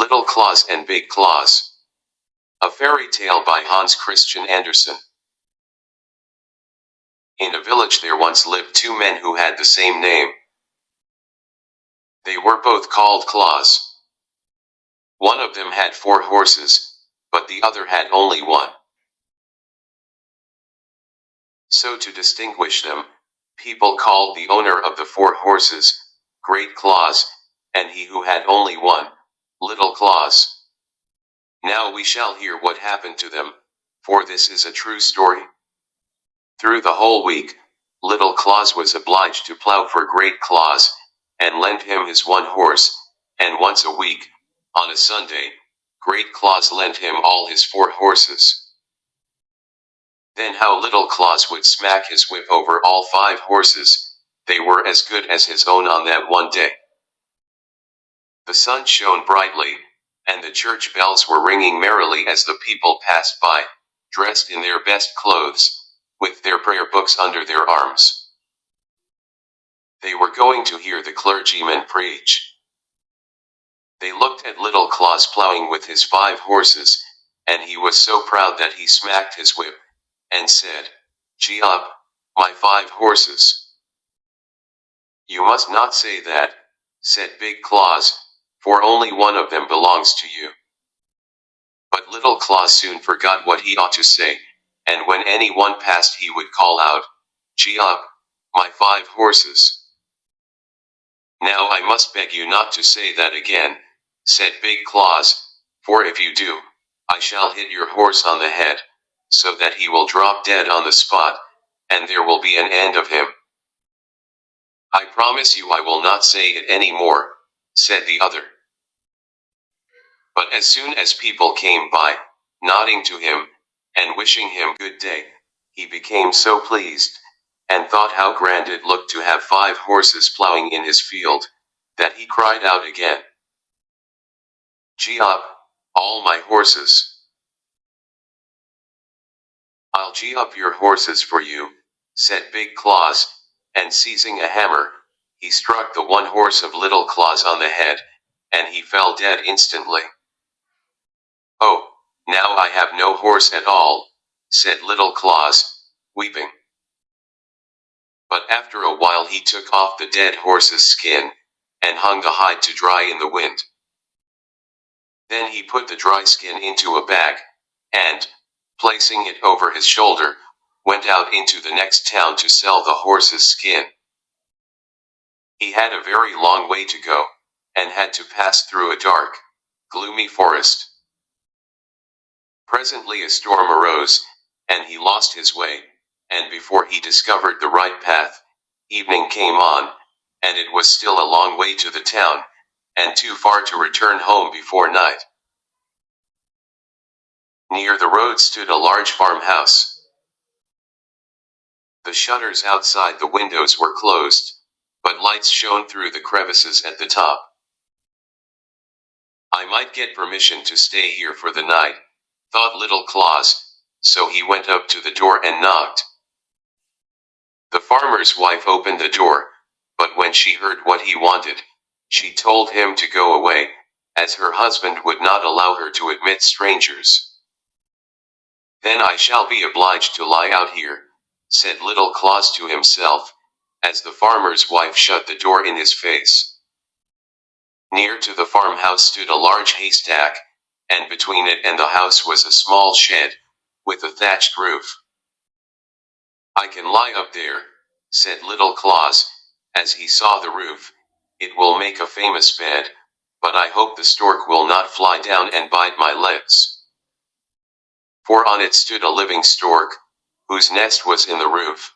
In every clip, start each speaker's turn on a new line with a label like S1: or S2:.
S1: Little Claus and Big Claus. A fairy tale by Hans Christian Andersen. In a village there once lived two men who had the same name. They were both called Claus. One of them had 4 horses, but the other had only 1. So to distinguish them, people called the owner of the 4 horses Great Claus, and he who had only 1, Little Claus. Now we shall hear what happened to them, for this is a true story. Through the whole week, Little Claus was obliged to plow for Great Claus, and lend him his 1 horse, and once a week, on a Sunday, Great Claus lent him all his 4 horses. Then how Little Claus would smack his whip over all 5 horses, they were as good as his own on that one day. The sun shone brightly, and the church bells were ringing merrily as the people passed by, dressed in their best clothes, with their prayer books under their arms. They were going to hear the clergyman preach. They looked at Little Claus plowing with his 5 horses, and he was so proud that he smacked his whip, and said, "Gee up, my 5 horses." "You must not say that," said Big Claus, "for only one of them belongs to you." But Little Claus soon forgot what he ought to say, and when anyone passed he would call out, "Gee up, my 5 horses." "Now I must beg you not to say that again," said Big Claus, "for if you do, I shall hit your horse on the head, so that he will drop dead on the spot, and there will be an end of him." "I promise you I will not say it any more," said the other. But as soon as people came by, nodding to him, and wishing him good day, he became so pleased, and thought how grand it looked to have 5 horses plowing in his field, that he cried out again, "Gee up, all my horses." "I'll gee up your horses for you," said Big Claus, and seizing a hammer, he struck the 1 horse of Little Claus on the head, and he fell dead instantly. "Oh, now I have no horse at all," said Little Claus, weeping. But after a while he took off the dead horse's skin, and hung the hide to dry in the wind. Then he put the dry skin into a bag, and, placing it over his shoulder, went out into the next town to sell the horse's skin. He had a very long way to go, and had to pass through a dark, gloomy forest. Presently a storm arose, and he lost his way, and before he discovered the right path, evening came on, and it was still a long way to the town, and too far to return home before night. Near the road stood a large farmhouse. The shutters outside the windows were closed, but lights shone through the crevices at the top. "I might get permission to stay here for the night," thought Little Claus, so he went up to the door and knocked. The farmer's wife opened the door, but when she heard what he wanted, she told him to go away, as her husband would not allow her to admit strangers. "Then I shall be obliged to lie out here," said Little Claus to himself, as the farmer's wife shut the door in his face. Near to the farmhouse stood a large haystack, and between it and the house was a small shed, with a thatched roof. "I can lie up there," said Little Claus, as he saw the roof. "It will make a famous bed, but I hope the stork will not fly down and bite my legs." For on it stood a living stork, whose nest was in the roof.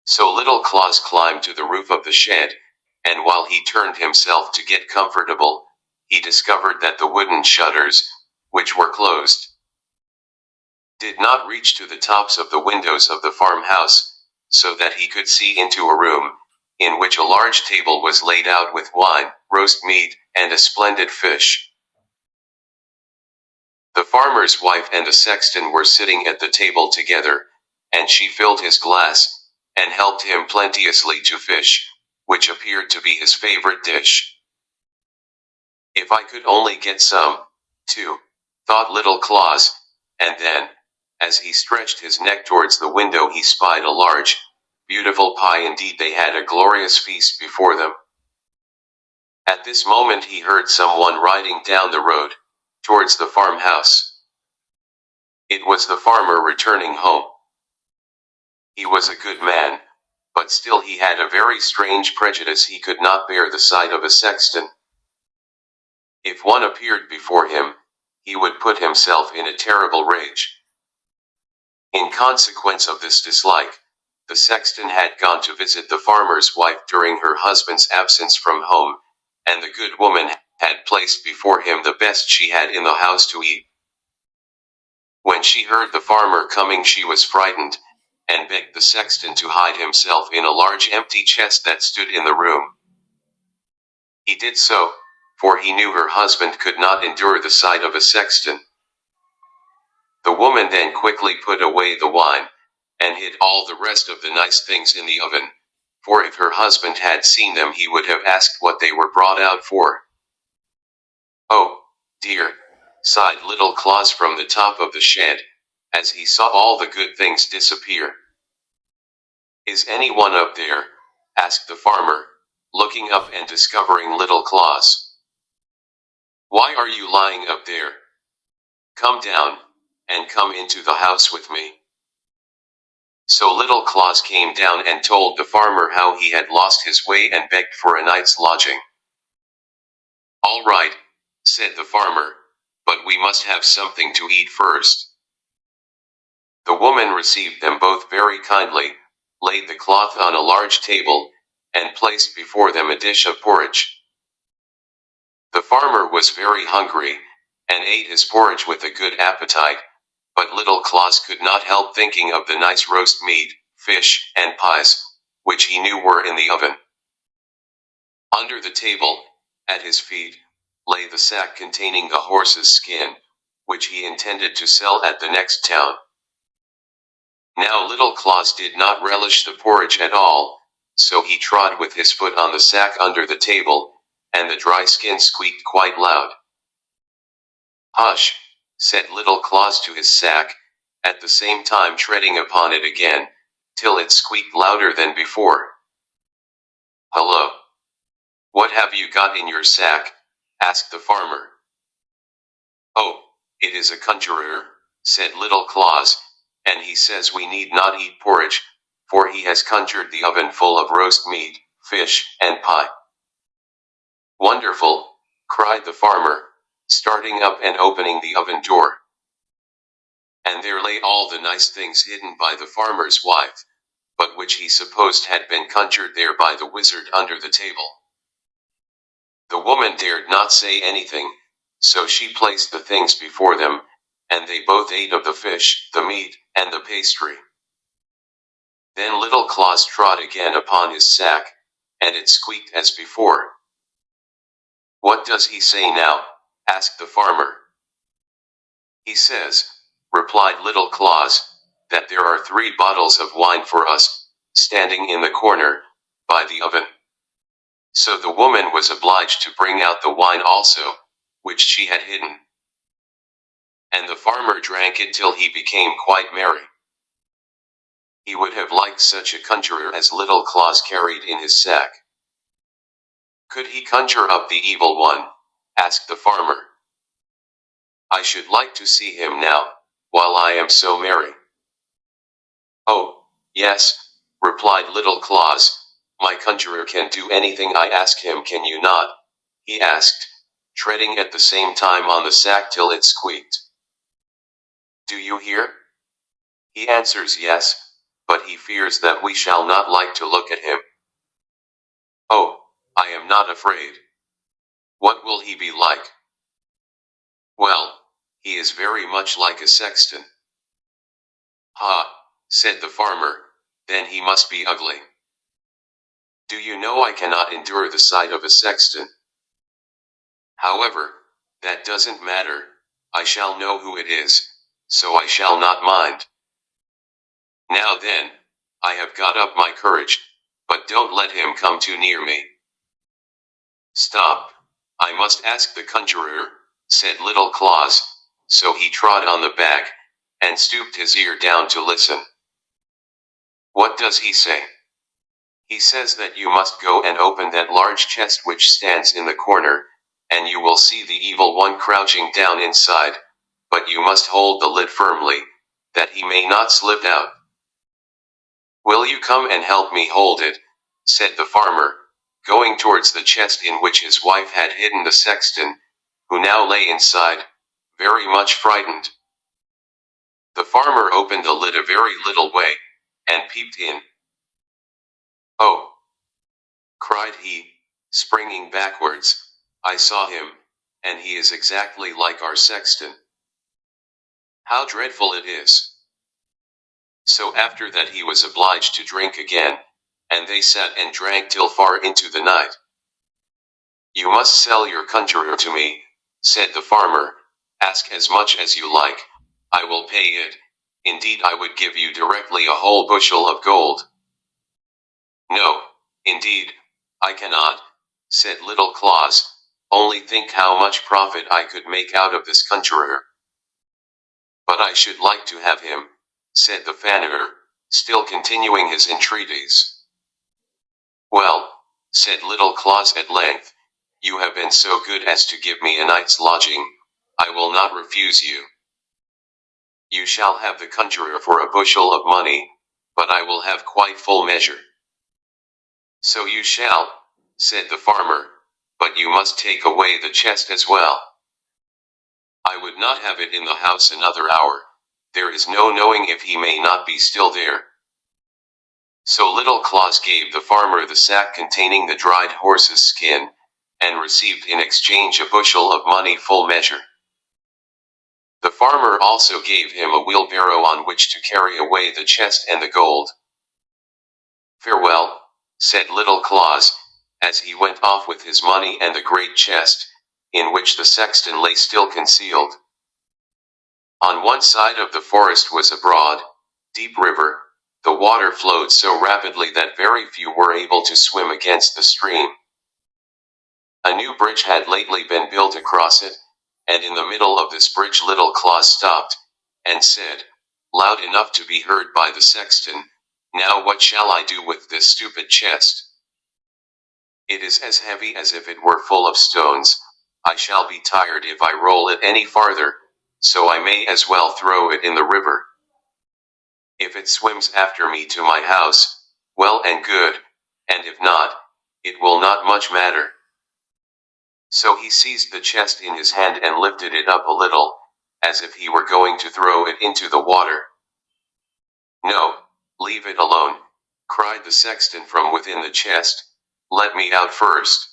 S1: So Little Claus climbed to the roof of the shed, and while he turned himself to get comfortable, he discovered that the wooden shutters, which were closed, did not reach to the tops of the windows of the farmhouse, so that he could see into a room, in which a large table was laid out with wine, roast meat, and a splendid fish. The farmer's wife and the sexton were sitting at the table together, and she filled his glass, and helped him plenteously to fish, which appeared to be his favorite dish. If I could only get some, too, thought little Claus, and then, as he stretched his neck towards the window, he spied a large, beautiful pie. Indeed, they had a glorious feast before them. At this moment he heard someone riding down the road, towards the farmhouse. It was the farmer returning home. He was a good man, but still he had a very strange prejudice. He could not bear the sight of a sexton. If one appeared before him, he would put himself in a terrible rage. In consequence of this dislike, the sexton had gone to visit the farmer's wife during her husband's absence from home, and the good woman had placed before him the best she had in the house to eat. When she heard the farmer coming, she was frightened, and begged the sexton to hide himself in a large empty chest that stood in the room. He did so, for he knew her husband could not endure the sight of a sexton. The woman then quickly put away the wine, and hid all the rest of the nice things in the oven, for if her husband had seen them he would have asked what they were brought out for. "Oh, dear," sighed little Claus from the top of the shed, as he saw all the good things disappear. "Is anyone up there?" asked the farmer, looking up and discovering little Claus. "Why are you lying up there? Come down, and come into the house with me." So little Claus came down and told the farmer how he had lost his way and begged for a night's lodging. "All right," said the farmer, "but we must have something to eat first." The woman received them both very kindly, laid the cloth on a large table, and placed before them a dish of porridge. The farmer was very hungry, and ate his porridge with a good appetite, but little Claus could not help thinking of the nice roast meat, fish, and pies, which he knew were in the oven. Under the table, at his feet, lay the sack containing the horse's skin, which he intended to sell at the next town. Now little Claus did not relish the porridge at all, so he trod with his foot on the sack under the table, and the dry skin squeaked quite loud. "Hush," said little Claus to his sack, at the same time treading upon it again, till it squeaked louder than before. "Hello! What have you got in your sack?" asked the farmer. "Oh, it is a conjurer," said little Claus, "and he says we need not eat porridge, for he has conjured the oven full of roast meat, fish, and pie." "Wonderful!" cried the farmer, starting up and opening the oven door. And there lay all the nice things hidden by the farmer's wife, but which he supposed had been conjured there by the wizard under the table. The woman dared not say anything, so she placed the things before them, and they both ate of the fish, the meat, and the pastry. Then little Claus trod again upon his sack, and it squeaked as before. "What does he say now?" asked the farmer. "He says," replied little Claus, "that there are 3 bottles of wine for us, standing in the corner, by the oven." So the woman was obliged to bring out the wine also, which she had hidden. And the farmer drank it till he became quite merry. He would have liked such a conjurer as little Claus carried in his sack. "Could he conjure up the evil one?" asked the farmer. "I should like to see him now, while I am so merry." "Oh, yes," replied little Claus, "my conjurer can do anything I ask him, can you not?" he asked, treading at the same time on the sack till it squeaked. "Do you hear? He answers yes, but he fears that we shall not like to look at him." "Oh, I am not afraid." "What will he be like?" "Well, he is very much like a sexton." "Ha," said the farmer, "then he must be ugly." "Do you know I cannot endure the sight of a sexton? However, that doesn't matter, I shall know who it is, so I shall not mind. Now then, I have got up my courage, but don't let him come too near me." "Stop, I must ask the conjurer, said little Claus, so he trod on the back, and stooped his ear down to listen. What does he say? He says that you must go and open that large chest which stands in the corner, and you will see the evil one crouching down inside, but you must hold the lid firmly, that he may not slip out. Will you come and help me hold it, said the farmer, going towards the chest in which his wife had hidden the sexton, who now lay inside, very much frightened. The farmer opened the lid a very little way, and peeped in. Oh! cried he, springing backwards, I saw him, and he is exactly like our sexton. How dreadful it is! So after that he was obliged to drink again, and they sat and drank till far into the night. You must sell your conjurer to me, said the farmer, ask as much as you like, I will pay it, indeed I would give you directly a whole bushel of gold. No, indeed, I cannot, said little Claus, only think how much profit I could make out of this conjurer. But I should like to have him, said the farmer, still continuing his entreaties. Well, said little Claus at length, you have been so good as to give me a night's lodging, I will not refuse you. You shall have the conjurer for a bushel of money, but I will have quite full measure. So you shall, said the farmer, but you must take away the chest as well. I would not have it in the house another hour, there is no knowing if he may not be still there. So little Claus gave the farmer the sack containing the dried horse's skin, and received in exchange a bushel of money full measure. The farmer also gave him a wheelbarrow on which to carry away the chest and the gold. Farewell, said little Claus, as he went off with his money and the great chest, in which the sexton lay still concealed. On one side of the forest was a broad, deep river, the water flowed so rapidly that very few were able to swim against the stream. A new bridge had lately been built across it, and in the middle of this bridge little Claus stopped, and said, loud enough to be heard by the sexton, now what shall I do with this stupid chest? It is as heavy as if it were full of stones, I shall be tired if I roll it any farther, so I may as well throw it in the river. If it swims after me to my house, well and good, and if not, it will not much matter. So he seized the chest in his hand and lifted it up a little, as if he were going to throw it into the water. No, leave it alone, cried the sexton from within the chest, let me out first.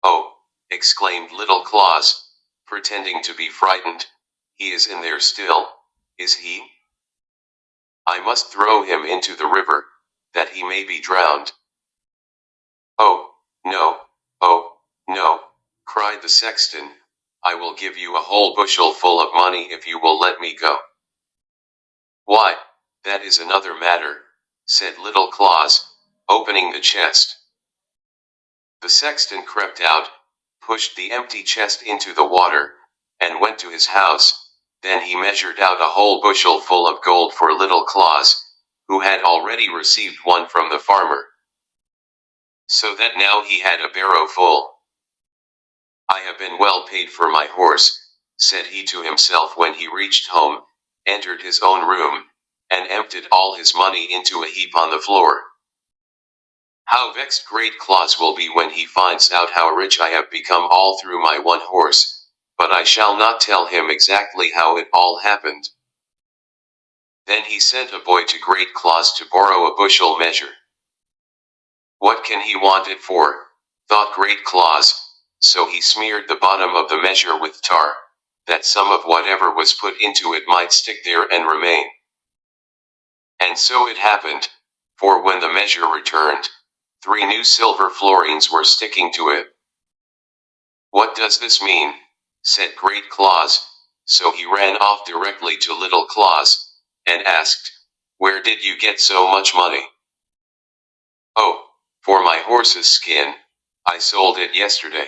S1: Oh, exclaimed little Claus, pretending to be frightened, he is in there still, is he? I must throw him into the river, that he may be drowned. Oh, no, cried the sexton, I will give you a whole bushel full of money if you will let me go. Why, that is another matter, said little Claus, opening the chest. The sexton crept out, pushed the empty chest into the water, and went to his house. Then he measured out a whole bushel full of gold for little Claus, who had already received one from the farmer. So that now he had a barrow full. I have been well paid for my horse, said he to himself when he reached home, entered his own room, and emptied all his money into a heap on the floor. How vexed great Claus will be when he finds out how rich I have become all through my one horse, but I shall not tell him exactly how it all happened. Then he sent a boy to great Claus to borrow a bushel measure. What can he want it for, thought great Claus, so he smeared the bottom of the measure with tar, that some of whatever was put into it might stick there and remain. And so it happened, for when the measure returned, 3 new silver florins were sticking to it. What does this mean? Said great Claus, so he ran off directly to little Claus, and asked, where did you get so much money? Oh, for my horse's skin, I sold it yesterday.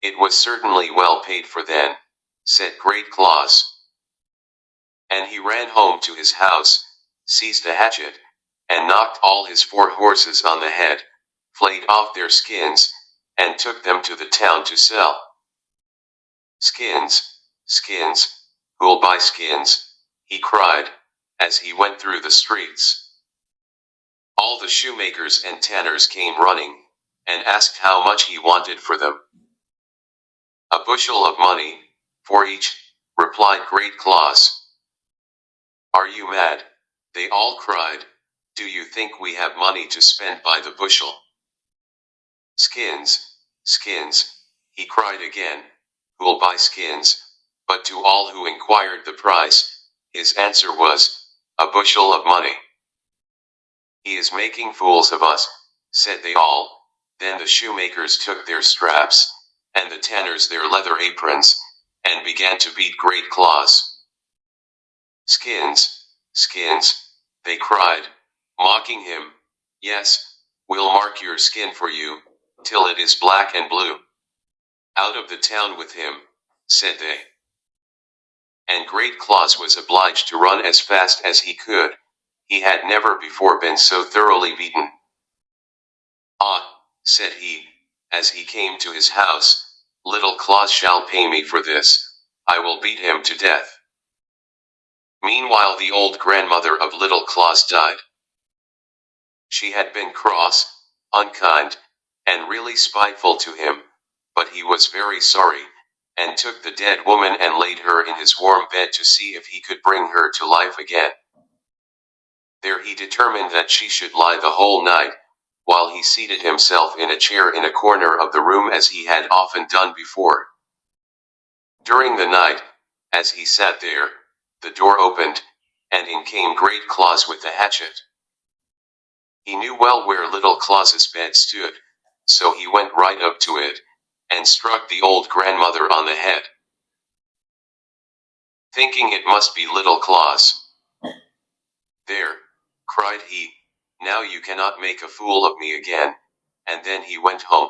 S1: It was certainly well paid for then, said Great Claus. And he ran home to his house, seized a hatchet, and knocked all his 4 horses on the head, flayed off their skins, and took them to the town to sell. Skins, skins, who'll buy skins? He cried, as he went through the streets. All the shoemakers and tanners came running, and asked how much he wanted for them. A bushel of money, for each, replied Great Claus. Are you mad? They all cried. Do you think we have money to spend by the bushel? Skins, skins, he cried again, who'll buy skins? But to all who inquired the price, his answer was, a bushel of money. He is making fools of us, said they all. Then the shoemakers took their straps, and the tanners their leather aprons, and began to beat Great Claus. Skins, skins, they cried, mocking him. Yes, we'll mark your skin for you, till it is black and blue. Out of the town with him, said they. And Great Claus was obliged to run as fast as he could. He had never before been so thoroughly beaten. Ah, said he, as he came to his house, Little Claus shall pay me for this. I will beat him to death. Meanwhile the old grandmother of Little Claus died. She had been cross, unkind, and really spiteful to him, but he was very sorry, and took the dead woman and laid her in his warm bed to see if he could bring her to life again. There he determined that she should lie the whole night, while he seated himself in a chair in a corner of the room as he had often done before. During the night, as he sat there, the door opened, and in came Great Claus with the hatchet. He knew well where Little Claus's bed stood, so he went right up to it, and struck the old grandmother on the head, thinking it must be Little Claus. There, cried he, now you cannot make a fool of me again, and then he went home.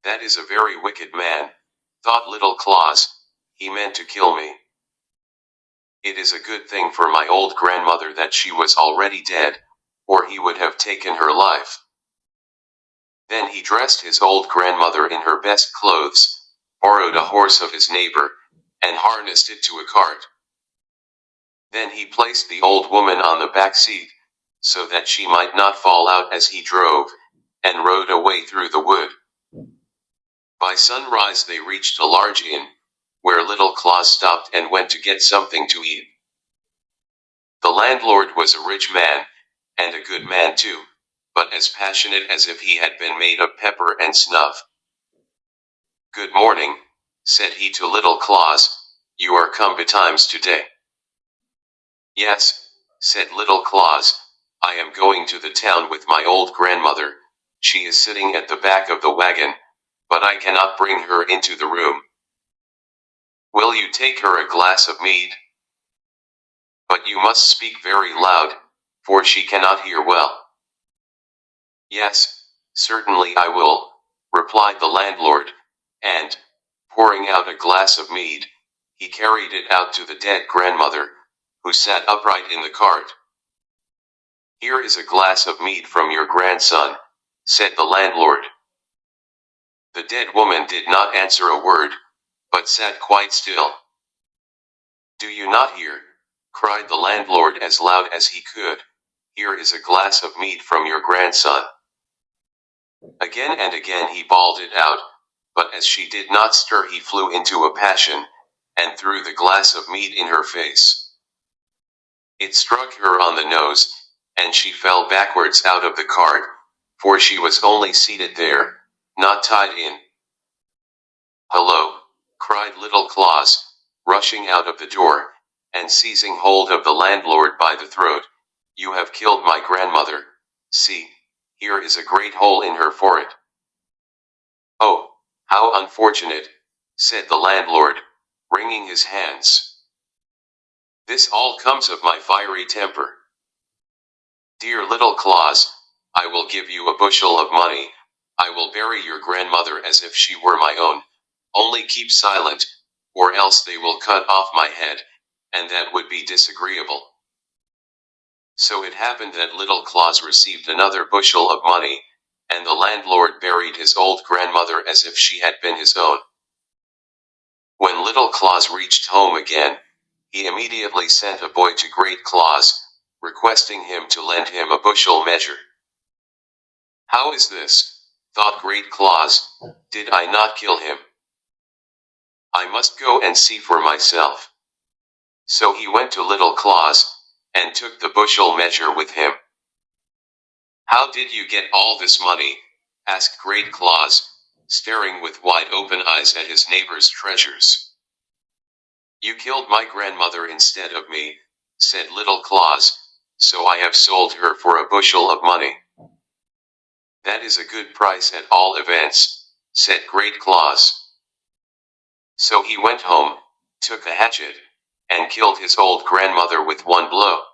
S1: That is a very wicked man, thought Little Claus, he meant to kill me. It is a good thing for my old grandmother that she was already dead, or he would have taken her life. Then he dressed his old grandmother in her best clothes, borrowed a horse of his neighbor, and harnessed it to a cart. Then he placed the old woman on the back seat, so that she might not fall out as he drove, and rode away through the wood. By sunrise they reached a large inn, where Little Claus stopped and went to get something to eat. The landlord was a rich man, and a good man too, but as passionate as if he had been made of pepper and snuff. Good morning, said he to Little Claus, you are come betimes today. Yes, said Little Claus, I am going to the town with my old grandmother. She is sitting at the back of the wagon, but I cannot bring her into the room. Will you take her a glass of mead? But you must speak very loud, for she cannot hear well. Yes, certainly I will, replied the landlord, and, pouring out a glass of mead, he carried it out to the dead grandmother, who sat upright in the cart. Here is a glass of mead from your grandson, said the landlord. The dead woman did not answer a word, but sat quite still. Do you not hear? Cried the landlord as loud as he could. Here is a glass of mead from your grandson. Again and again he bawled it out, but as she did not stir he flew into a passion, and threw the glass of mead in her face. It struck her on the nose, and she fell backwards out of the cart, for she was only seated there, not tied in. Hello, cried Little Claus, rushing out of the door, and seizing hold of the landlord by the throat. You have killed my grandmother. See, here is a great hole in her forehead. Oh, how unfortunate, said the landlord, wringing his hands. This all comes of my fiery temper. Dear Little Claus, I will give you a bushel of money, I will bury your grandmother as if she were my own. Only keep silent, or else they will cut off my head, and that would be disagreeable." So it happened that little Claus received another bushel of money, and the landlord buried his old grandmother as if she had been his own. When little Claus reached home again, he immediately sent a boy to Great Claus, requesting him to lend him a bushel measure. "How is this?" thought Great Claus. "Did I not kill him? I must go and see for myself." So he went to little Claus, and took the bushel measure with him. "How did you get all this money?" asked Great Claus, staring with wide open eyes at his neighbor's treasures. "You killed my grandmother instead of me," said little Claus, "so I have sold her for a bushel of money." "That is a good price at all events," said Great Claus. So he went home, took a hatchet, and killed his old grandmother with one blow.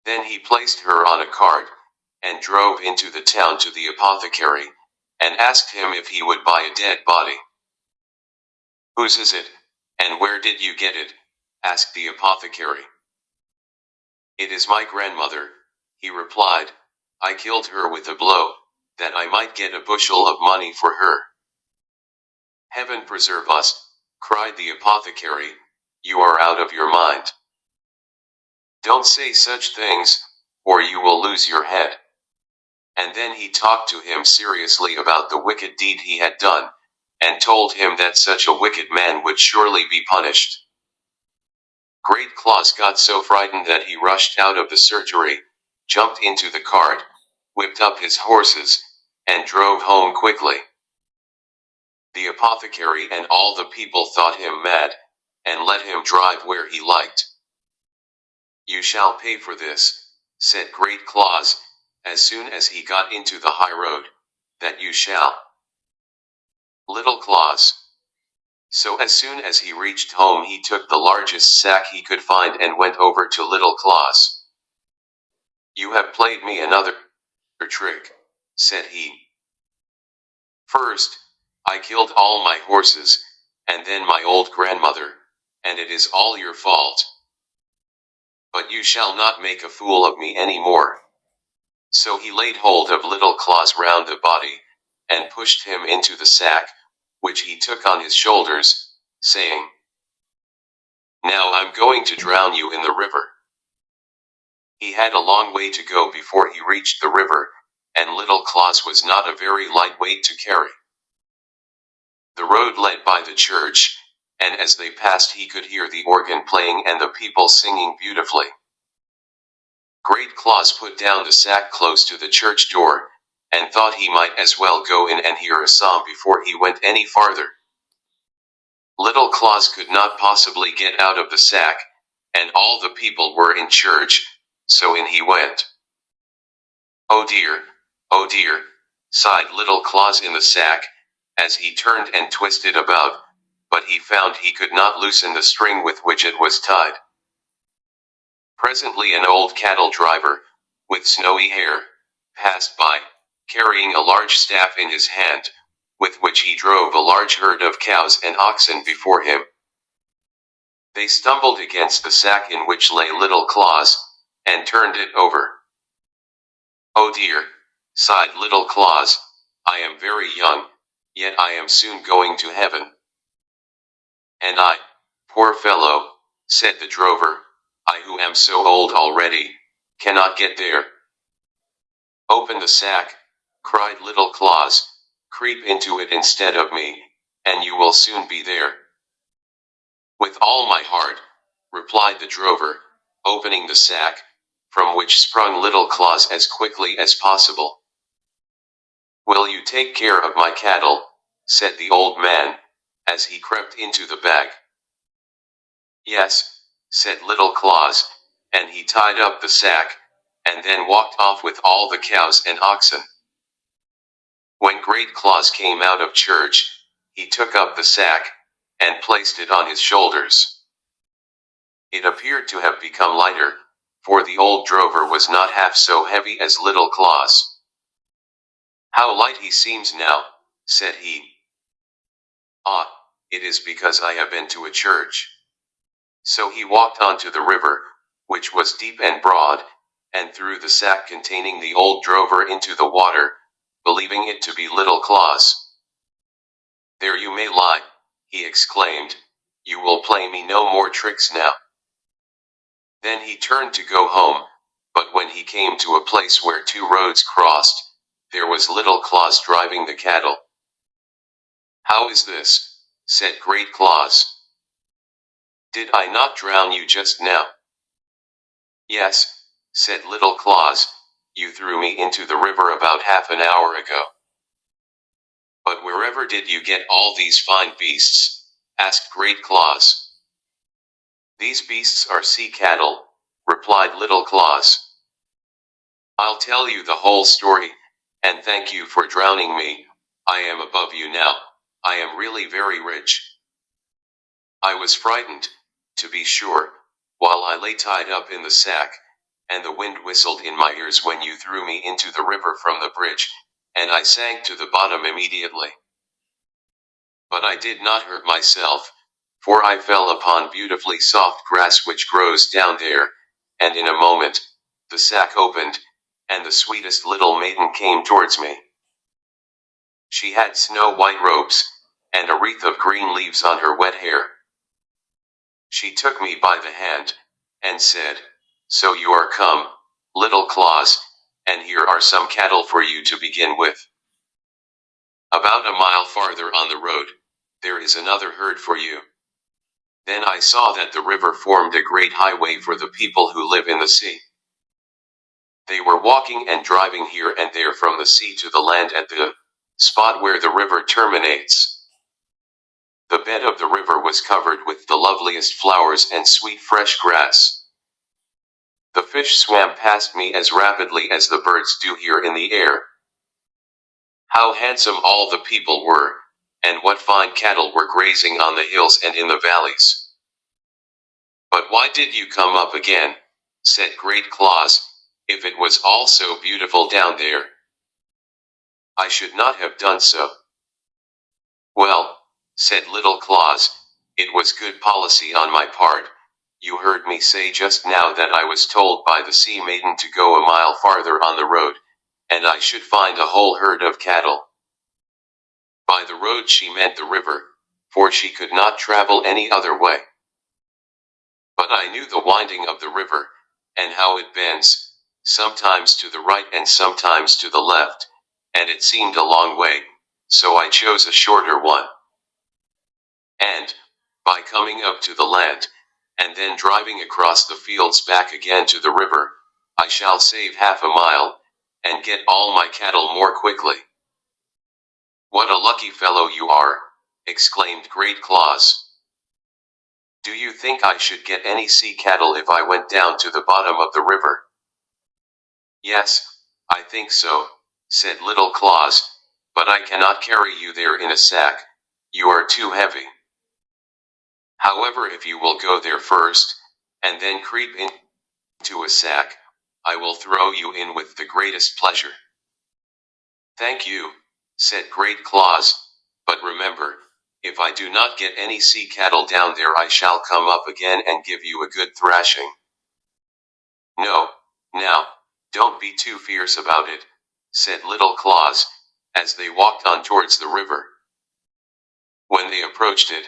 S1: Then he placed her on a cart, and drove into the town to the apothecary, and asked him if he would buy a dead body. "Whose is it, and where did you get it?" asked the apothecary. "It is my grandmother," he replied. "I killed her with a blow, that I might get a bushel of money for her." "Heaven preserve us," cried the apothecary, "you are out of your mind. Don't say such things, or you will lose your head." And then he talked to him seriously about the wicked deed he had done, and told him that such a wicked man would surely be punished. Great Claus got so frightened that he rushed out of the surgery, jumped into the cart, whipped up his horses, and drove home quickly. The apothecary and all the people thought him mad, and let him drive where he liked. "You shall pay for this," said Great Claus, as soon as he got into the high road, "that you shall." Little Claus. So as soon as he reached home he took the largest sack he could find and went over to Little Claus. "You have played me another trick," said he. "First, I killed all my horses, and then my old grandmother, and it is all your fault. But you shall not make a fool of me any more." So he laid hold of Little Claus round the body, and pushed him into the sack, which he took on his shoulders, saying, "Now I'm going to drown you in the river." He had a long way to go before he reached the river, and Little Claus was not a very light weight to carry. The road led by the church, and as they passed he could hear the organ playing and the people singing beautifully. Great Claus put down the sack close to the church door, and thought he might as well go in and hear a psalm before he went any farther. Little Claus could not possibly get out of the sack, and all the people were in church, so in he went. "Oh dear, sighed Little Claus in the sack, as he turned and twisted about, but he found he could not loosen the string with which it was tied. Presently an old cattle driver, with snowy hair, passed by, carrying a large staff in his hand, with which he drove a large herd of cows and oxen before him. They stumbled against the sack in which lay Little Claus, and turned it over. "Oh dear," sighed Little Claus, "I am very young, yet I am soon going to heaven." "And I, poor fellow," said the drover, "I who am so old already, cannot get there." "Open the sack," cried Little Claus, "creep into it instead of me, and you will soon be there." "With all my heart," replied the drover, opening the sack, from which sprung Little Claus as quickly as possible. "Will you take care of my cattle?" said the old man, as he crept into the bag. "Yes," said Little Claus, and he tied up the sack, and then walked off with all the cows and oxen. When Great Claus came out of church, he took up the sack, and placed it on his shoulders. It appeared to have become lighter, for the old drover was not half so heavy as Little Claus. How light he seems now, said he. Ah, it is because I have been to a church. So he walked on to the river, which was deep and broad, and threw the sack containing the old drover into the water, believing it to be little Claus. There you may lie, he exclaimed. You will play me no more tricks now. Then he turned to go home, but when he came to a place where two roads crossed, there was little Claus driving the cattle. How is this? Said Great Claus. Did I not drown you just now? Yes, said little Claus, you threw me into the river about half an hour ago. But wherever did you get all these fine beasts? Asked Great Claus. These beasts are sea cattle, replied little Claus. I'll tell you the whole story, and thank you for drowning me. I am above you now. I am really very rich. I was frightened, to be sure, while I lay tied up in the sack, and the wind whistled in my ears when you threw me into the river from the bridge, and I sank to the bottom immediately. But I did not hurt myself, for I fell upon beautifully soft grass which grows down there, and in a moment, the sack opened, and the sweetest little maiden came towards me. She had snow-white robes, and a wreath of green leaves on her wet hair. She took me by the hand, and said, So you are come, little Claus, and here are some cattle for you to begin with. About a mile farther on the road, there is another herd for you. Then I saw that the river formed a great highway for the people who live in the sea. They were walking and driving here and there from the sea to the land at the spot where the river terminates. The bed of the river was covered with the loveliest flowers and sweet fresh grass. The fish swam past me as rapidly as the birds do here in the air. How handsome all the people were, and what fine cattle were grazing on the hills and in the valleys. But why did you come up again, said Great Claus, if it was all so beautiful down there? I should not have done so. Well, said little Claus, it was good policy on my part. You heard me say just now that I was told by the sea maiden to go a mile farther on the road, and I should find a whole herd of cattle. By the road she meant the river, for she could not travel any other way. But I knew the winding of the river, and how it bends, sometimes to the right and sometimes to the left, and it seemed a long way, so I chose a shorter one. And, by coming up to the land, and then driving across the fields back again to the river, I shall save half a mile, and get all my cattle more quickly. What a lucky fellow you are, exclaimed Great Claus. Do you think I should get any sea cattle if I went down to the bottom of the river? Yes, I think so, said little Claus, but I cannot carry you there in a sack. You are too heavy. However, if you will go there first, and then creep into a sack, I will throw you in with the greatest pleasure. Thank you, said Great Claus, but remember, if I do not get any sea cattle down there I shall come up again and give you a good thrashing. No, now, don't be too fierce about it, said little Claus, as they walked on towards the river. When they approached it,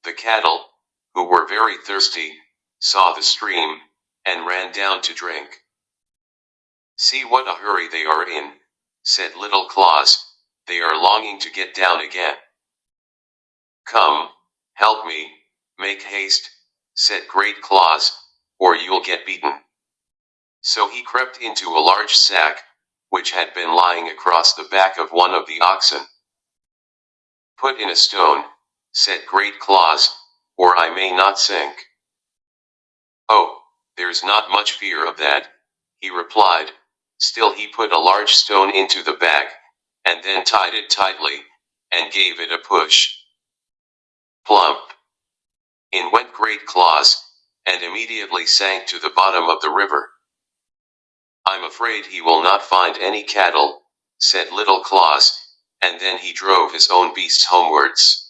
S1: the cattle, who were very thirsty, saw the stream, and ran down to drink. See what a hurry they are in, said little Claus, they are longing to get down again. Come, help me, make haste, said Great Claus, or you'll get beaten. So he crept into a large sack, which had been lying across the back of one of the oxen. Put in a stone, said Great Claus, or I may not sink. Oh, there's not much fear of that, he replied. Still he put a large stone into the bag, and then tied it tightly, and gave it a push. Plump! In went Great Claus, and immediately sank to the bottom of the river. I'm afraid he will not find any cattle, said little Claus, and then he drove his own beasts homewards.